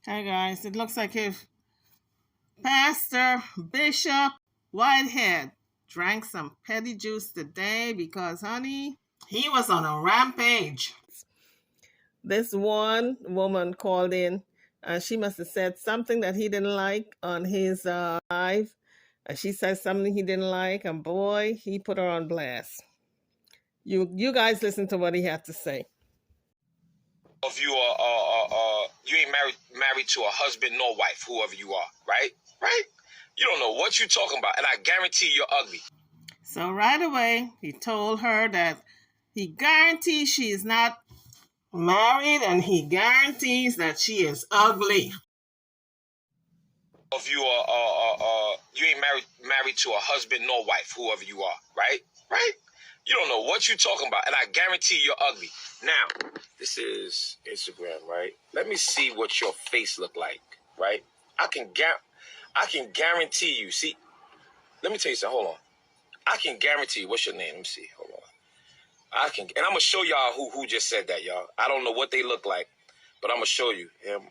Hi guys, it looks like if Pastor Bishop Whitehead drank some petty juice today because, honey, he was on a rampage. This one woman called in and she must have said something that he didn't like on his live. And she said something he didn't like, and boy, he put her on blast. You guys listen to what he had to say. If you you ain't married to a husband nor wife, whoever you are, right? Right? You don't know what you're talking about, and I guarantee you're ugly. So right away, he told her that he guarantees she is not married and he guarantees that she is ugly. If you you ain't married to a husband nor wife, whoever you are, right? Right? You don't know what you're talking about, and I guarantee you're ugly. Now, this is Instagram, right? Let me see what your face look like, right? I can guarantee you. See, let me tell you something. Hold on. I can guarantee you. What's your name? Let me see. Hold on. And I'm gonna show y'all who just said that, y'all. I don't know what they look like, but I'm gonna show you. I'm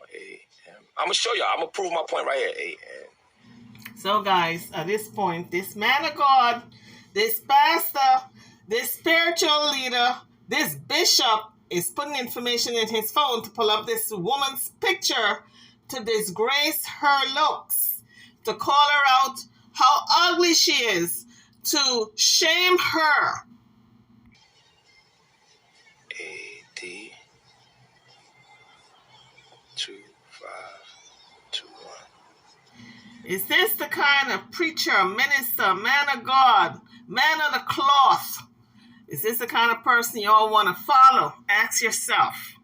gonna show y'all. I'm gonna prove my point right here. So guys, at this point, this man of God, this pastor, this spiritual leader, this bishop is putting information in his phone to pull up this woman's picture to disgrace her looks, to call her out how ugly she is, to shame her. AD 2521. Is this the kind of preacher, minister, man of God, man of the cloth? Is this the kind of person you all want to follow? Ask yourself.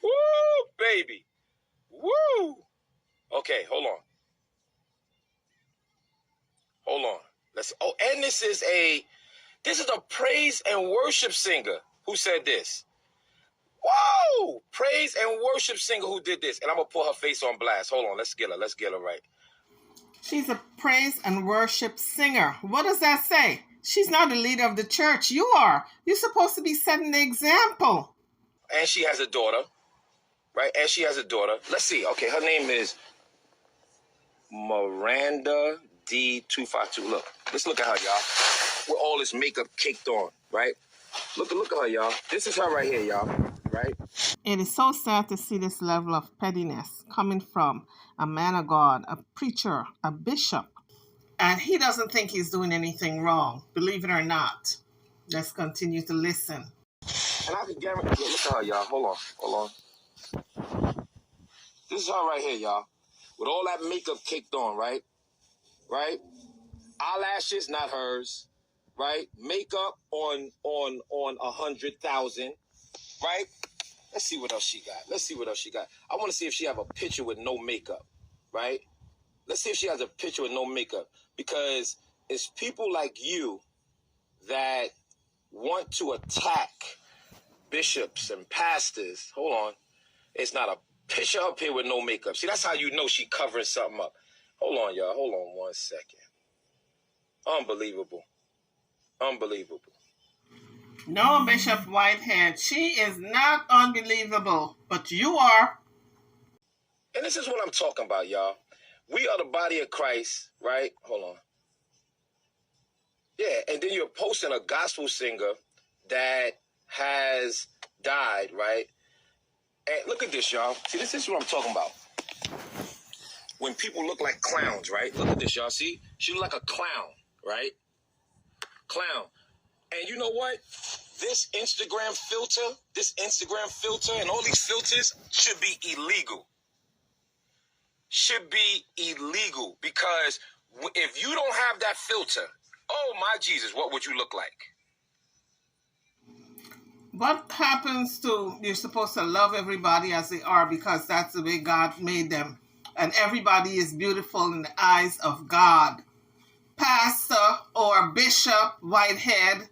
Woo, baby. Woo. Okay, hold on. And this is a praise and worship singer who said this. Whoa! Praise and worship singer who did this. And I'm going to put her face on blast. Hold on. Let's get her right. She's a praise and worship singer. What does that say? She's not the leader of the church. You are. You're supposed to be setting the example. And she has a daughter. Right? And she has a daughter. Let's see. Okay, her name is Miranda D252. Look. Let's look at her, y'all. With all this makeup caked on. Right? Look at her, y'all. This is her right here, y'all. Right? It is so sad to see this level of pettiness coming from a man of God, a preacher, a bishop. And he doesn't think he's doing anything wrong, believe it or not. Let's continue to listen. And I can guarantee, look at her, y'all. Hold on. This is her right here, y'all. With all that makeup caked on, right? Right? Eyelashes, not hers. Right? Makeup on 100,000. Right? Let's see what else she got. I want to see if she have a picture with no makeup. Right? Let's see if she has a picture with no makeup. Because it's people like you that want to attack bishops and pastors. Hold on. It's not a picture up here with no makeup. See, that's how you know she covering something up. Hold on, y'all. Hold on 1 second. Unbelievable. No, Bishop Whitehead, she is not unbelievable, but you are. And this is what I'm talking about, y'all. We are the body of Christ, right? Hold on. Yeah, and then you're posting a gospel singer that has died, right? And look at this, y'all. See, this is what I'm talking about. When people look like clowns, right? Look at this, y'all. See? She look like a clown, right? Clown. And you know what? This Instagram filter and all these filters should be illegal. Because if you don't have that filter, oh my Jesus, what would you look like? What happens to, you're supposed to love everybody as they are because that's the way God made them. And everybody is beautiful in the eyes of God. Pastor or Bishop Whitehead.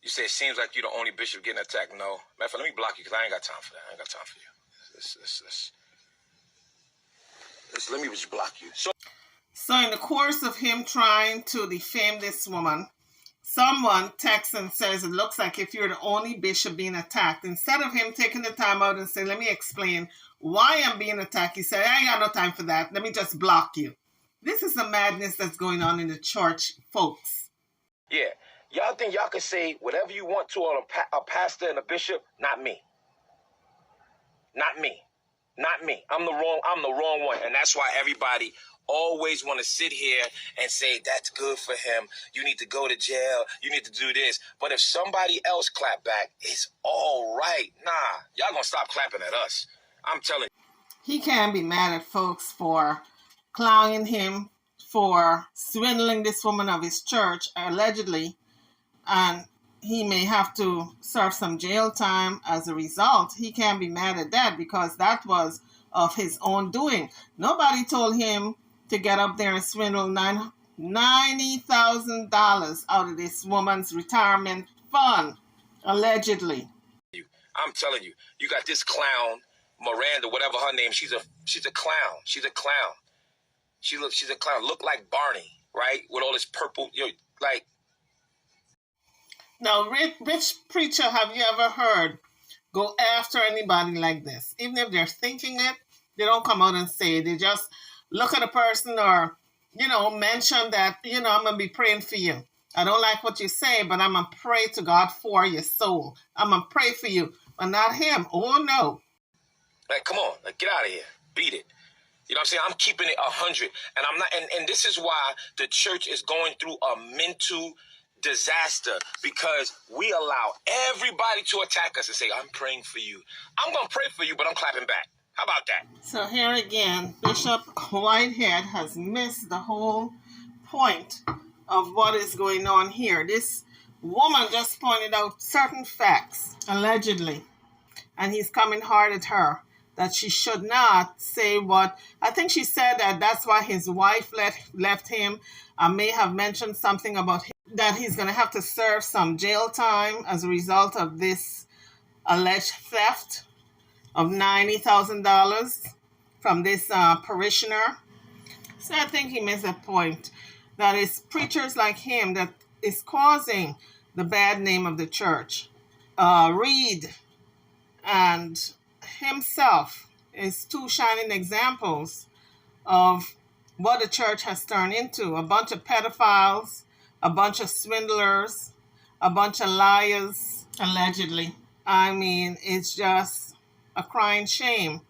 You say it seems like you're the only bishop getting attacked. No. Matter of fact, let me block you because I ain't got time for that. I ain't got time for you. Let me just block you. So in the course of him trying to defame this woman, someone texts and says it looks like if you're the only bishop being attacked, instead of him taking the time out and saying, let me explain why I'm being attacked, he said, I ain't got no time for that. Let me just block you. This is the madness that's going on in the church, folks. Yeah. Y'all think y'all can say whatever you want to on a pastor and a bishop? Not me. Not me. Not me. I'm the wrong one. And that's why everybody always want to sit here and say, that's good for him. You need to go to jail. You need to do this. But if somebody else clap back, it's all right. Nah, y'all gonna stop clapping at us. I'm telling you. He can't be mad at folks for clowning him, for swindling this woman of his church, allegedly, and he may have to serve some jail time as a result. He can't be mad at that because that was of his own doing. Nobody told him to get up there and swindle $90,000 out of this woman's retirement fund, allegedly. I'm telling you, you got this clown, Miranda, whatever her name. She's a clown. She's a clown. She's a clown. Look like Barney, right? With all this purple, like. Now, which preacher have you ever heard go after anybody like this? Even if they're thinking it, they don't come out and say it. They just look at a person or, mention that, I'm going to be praying for you. I don't like what you say, but I'm going to pray to God for your soul. I'm going to pray for you, but not him. Oh, no. Like, come on, like, get out of here. Beat it. You know what I'm saying? I'm keeping it 100. And I'm not, and this is why the church is going through a mental disaster, because we allow everybody to attack us and say, I'm praying for you. I'm going to pray for you, but I'm clapping back. How about that? So here again, Bishop Whitehead has missed the whole point of what is going on here. This woman just pointed out certain facts, allegedly, and he's coming hard at her, that she should not say what, I think she said that that's why his wife left him. I may have mentioned something about him, that he's going to have to serve some jail time as a result of this alleged theft of $90,000 from this parishioner. So I think he missed a point, that it's preachers like him that is causing the bad name of the church. Reed and himself is two shining examples of what the church has turned into. A bunch of pedophiles, a bunch of swindlers, a bunch of liars, allegedly. I mean, it's just a crying shame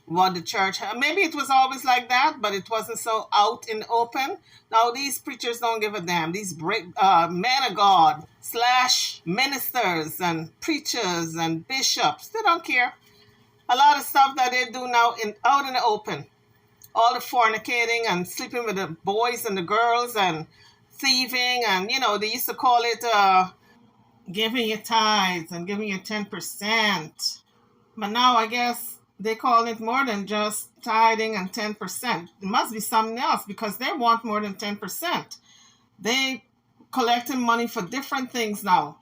what the church had. Maybe it was always like that, but it wasn't so out in the open. Now, these preachers don't give a damn. These men of God / ministers and preachers and bishops, they don't care. A lot of stuff that they do now out in the open. All the fornicating and sleeping with the boys and the girls and thieving, and they used to call it giving you tithes and giving you 10%. But now I guess they call it more than just tithing and 10%. It must be something else, because they want more than 10%. They collecting money for different things now.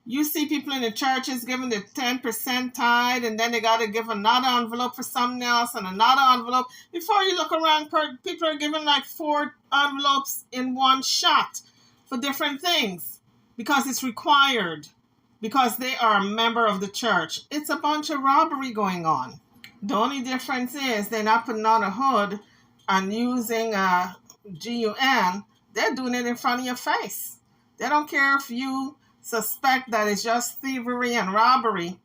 You see people in the churches giving the 10% tithe, and then they got to give another envelope for something else and another envelope. Before you look around, people are giving like 4 envelopes in one shot for different things because it's required, because they are a member of the church. It's a bunch of robbery going on. The only difference is they're not putting on a hood and using a GUN. They're doing it in front of your face. They don't care if you suspect that it's just thievery and robbery.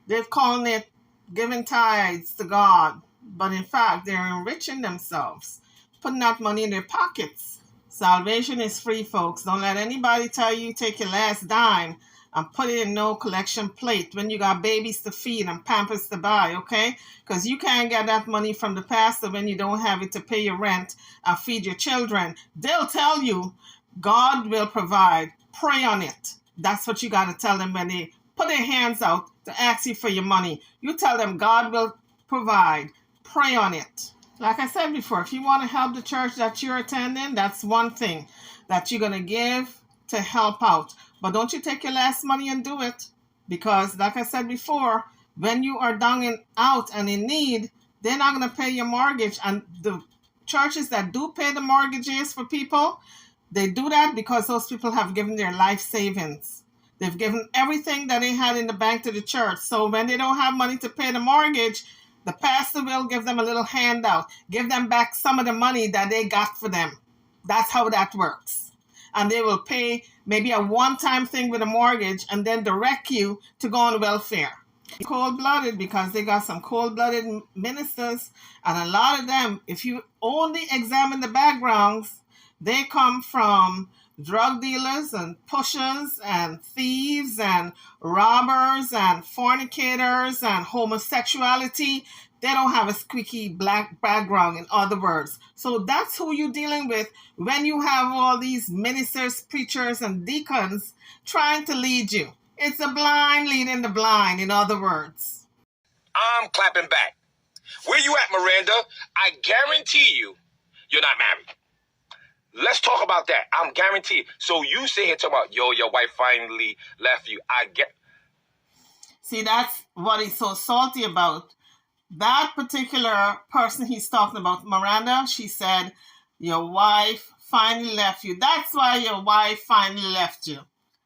They're calling it giving tithes to God. But in fact, they're enriching themselves, putting that money in their pockets. Salvation is free, folks. Don't let anybody tell you take your last dime and put it in no collection plate when you got babies to feed and Pampers to buy, okay? Because you can't get that money from the pastor when you don't have it to pay your rent and feed your children. They'll tell you God will provide. Pray on it. That's what you got to tell them when they put their hands out to ask you for your money. You tell them God will provide. Pray on it. Like I said before, if you want to help the church that you're attending, that's one thing that you're going to give to help out. But don't you take your last money and do it. Because like I said before, when you are down and out and in need, they're not going to pay your mortgage. And the churches that do pay the mortgages for people, They do that because those people have given their life savings. They've given everything that they had in the bank to the church. So when they don't have money to pay the mortgage, the pastor will give them a little handout, give them back some of the money that they got for them. That's how that works. And they will pay maybe a one-time thing with a mortgage and then direct you to go on welfare. Cold-blooded because they got some cold-blooded ministers, and a lot of them, if you only examine the backgrounds, they come from drug dealers and pushers and thieves and robbers and fornicators and homosexuality. They don't have a squeaky black background, in other words. So that's who you're dealing with when you have all these ministers, preachers, and deacons trying to lead you. It's the blind leading the blind, in other words. I'm clapping back. Where you at, Miranda? I guarantee you're not married. Let's talk about that. I'm guaranteed. So you sit here talking about, yo, your wife finally left you. See, that's what he's so salty about. That particular person he's talking about, Miranda, she said, your wife finally left you. That's why your wife finally left you.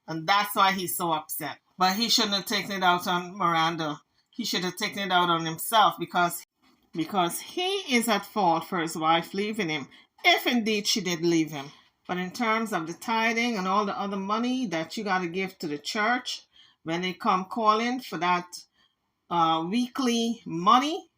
And that's why he's so upset. But he shouldn't have taken it out on Miranda. He should have taken it out on himself because he is at fault for his wife leaving him, if indeed she did leave him. But in terms of the tithing and all the other money that you got to give to the church when they come calling for that weekly money,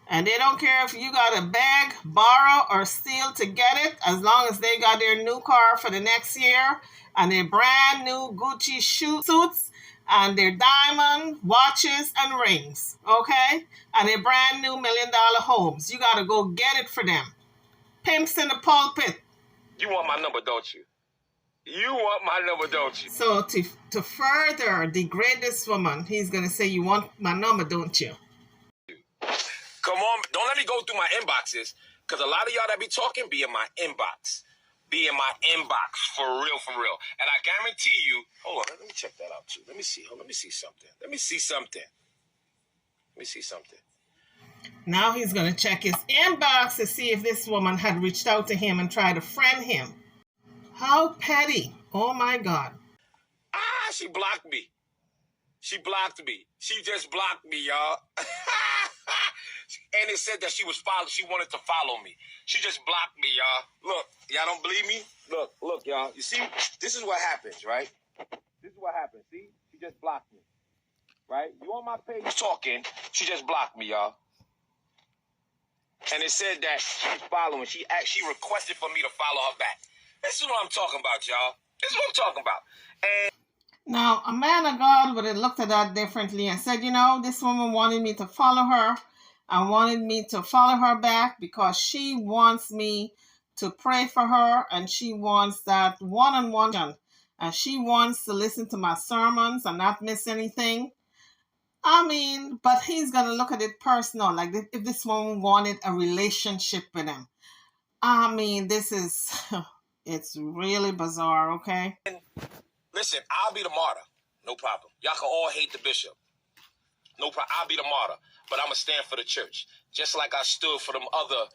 and they don't care if you got to beg, borrow, or steal to get it, as long as they got their new car for the next year and their brand new Gucci suits and their diamond watches and rings, okay? And their brand new $1 million homes. You got to go get it for them. Pimps in the pulpit. You want my number, don't you? You want my number, don't you? So to further degrade this woman, he's going to say, you want my number, don't you? Come on, don't let me go through my inboxes, because a lot of y'all that be talking be in my inbox. Be in my inbox, for real, for real. And I guarantee you, hold on, let me check that out too. Let me see something. Now he's going to check his inbox to see if this woman had reached out to him and tried to friend him. How petty. Oh my God. She blocked me. She just blocked me, y'all. And it said that she wanted to follow me. She just blocked me, y'all. Look, y'all don't believe me? Look, y'all. You see, this is what happens, right? See? She just blocked me. Right? You on my page talking, she just blocked me, y'all. And it said that she's following. She requested for me to follow her back. This is what I'm talking about, y'all. And now, a man of God would have looked at that differently and said, this woman wanted me to follow her. I wanted me to follow her back because she wants me to pray for her, and she wants that one-on-one, and she wants to listen to my sermons and not miss anything. I mean, but he's going to look at it personal, like if this woman wanted a relationship with him. I mean, it's really bizarre, okay? listen, I'll be the martyr. No problem. Y'all can all hate the bishop. No problem. I'll be the martyr. But I'm going to stand for the church. Just like I stood for them other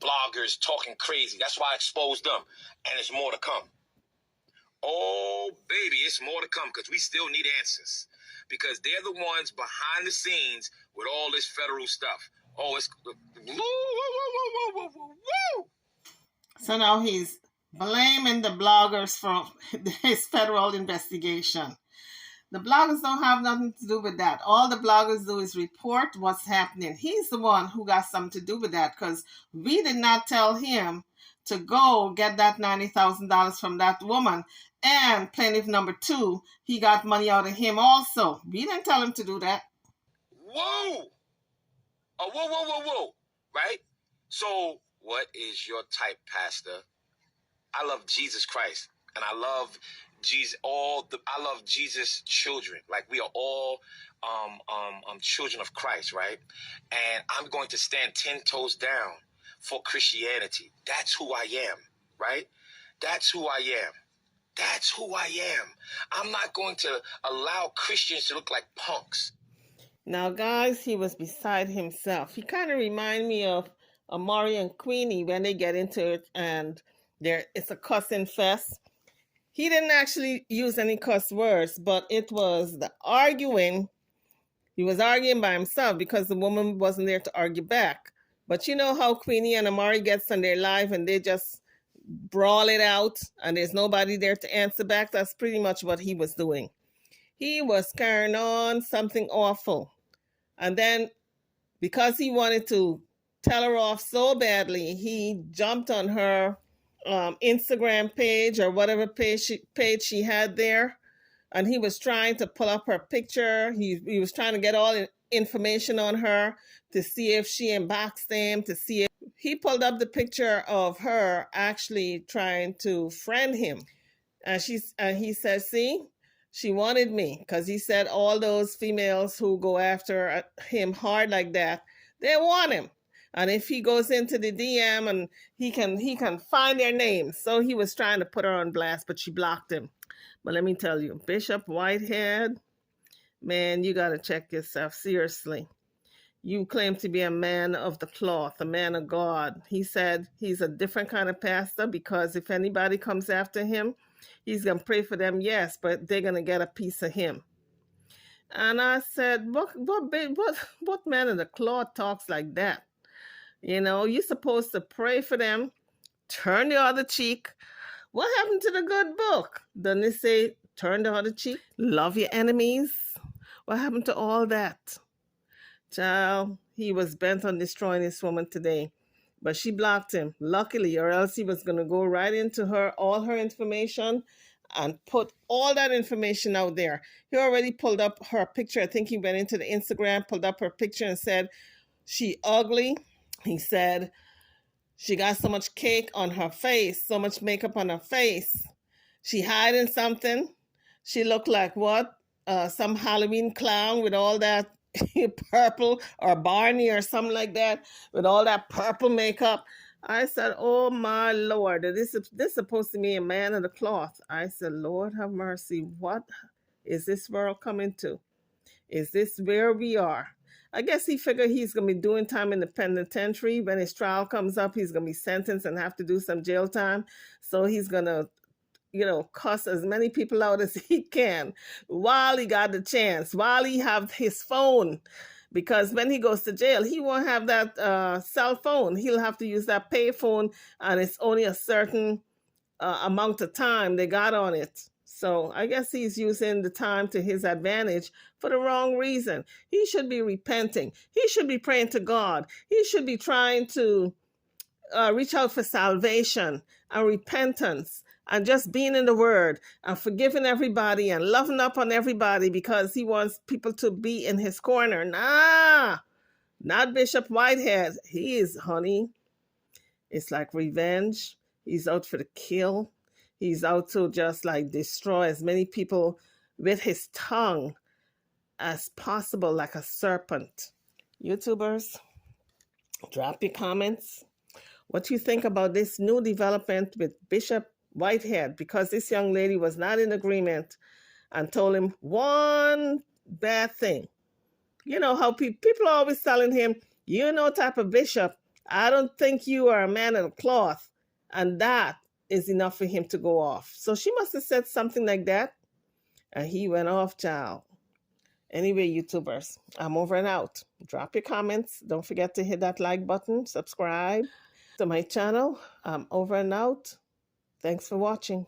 bloggers talking crazy. That's why I exposed them. And there's more to come. Oh, baby, it's more to come because we still need answers. Because they're the ones behind the scenes with all this federal stuff. Oh, it's... So now he's blaming the bloggers for his federal investigation. The bloggers don't have nothing to do with that. All the bloggers do is report what's happening. He's the one who got something to do with that because we did not tell him to go get that $90,000 from that woman. And plaintiff number 2, he got money out of him also. We didn't tell him to do that. Whoa! Whoa. Right? So, what is your type, Pastor? I love Jesus Christ. And I love Jesus, I love Jesus' children. Like we are all children of Christ, right? And I'm going to stand 10 toes down for Christianity. That's who I am, right? That's who I am. I'm not going to allow Christians to look like punks. Now, guys, he was beside himself. He kind of reminded me of Amari and Queenie when they get into it and There, it's a cussing fest. He didn't actually use any cuss words, but it was the arguing. He was arguing by himself because the woman wasn't there to argue back. But you know how Queenie and Amari gets on their live and they just brawl it out and there's nobody there to answer back? That's pretty much what he was doing. He was carrying on something awful. And then because he wanted to tell her off so badly, he jumped on her Instagram page or whatever page she had there, and he was trying to pull up her picture. He was trying to get all the information on her to see if she inboxed him, to see if he pulled up the picture of her actually trying to friend him. And he said, see, she wanted me, because he said all those females who go after him hard like that, they want him. And if he goes into the DM and he can find their names. So he was trying to put her on blast, but she blocked him. But let me tell you, Bishop Whitehead, man, you got to check yourself seriously. You claim to be a man of the cloth, a man of God. He said he's a different kind of pastor because if anybody comes after him, he's going to pray for them, yes, but they're going to get a piece of him. And I said, what man of the cloth talks like that? You know, you're supposed to pray for them, turn the other cheek. What happened to the good book? Doesn't it say, turn the other cheek, love your enemies? What happened to all that? Child, he was bent on destroying this woman today, but she blocked him, luckily, or else he was going to go right into her, all her information, and put all that information out there. He already pulled up her picture. I think he went into the Instagram, pulled up her picture and said, she ugly. He said, she got so much cake on her face, so much makeup on her face. She hiding something. She looked like what? Some Halloween clown with all that purple, or Barney or something like that, with all that purple makeup. I said, oh my Lord, this supposed to be a man of the cloth. I said, Lord have mercy. What is this world coming to? Is this where we are? I guess he figured he's going to be doing time in the penitentiary. When his trial comes up, he's going to be sentenced and have to do some jail time. So he's going to, cuss as many people out as he can while he got the chance, while he have his phone. Because when he goes to jail, he won't have that cell phone. He'll have to use that pay phone, and it's only a certain amount of time they got on it. So I guess he's using the time to his advantage for the wrong reason. He should be repenting. He should be praying to God. He should be trying to reach out for salvation and repentance and just being in the word and forgiving everybody and loving up on everybody because he wants people to be in his corner. Nah, not Bishop Whitehead. He is, honey, it's like revenge. He's out for the kill. He's out to just like destroy as many people with his tongue as possible, like a serpent. YouTubers, drop your comments. What do you think about this new development with Bishop Whitehead? Because this young lady was not in agreement and told him one bad thing. You know how people are always telling him, you're no type of bishop. I don't think you are a man of the cloth. And that is enough for him to go off. So she must have said something like that. And he went off, child. Anyway, YouTubers, I'm over and out. Drop your comments. Don't forget to hit that like button. Subscribe to my channel. I'm over and out. Thanks for watching.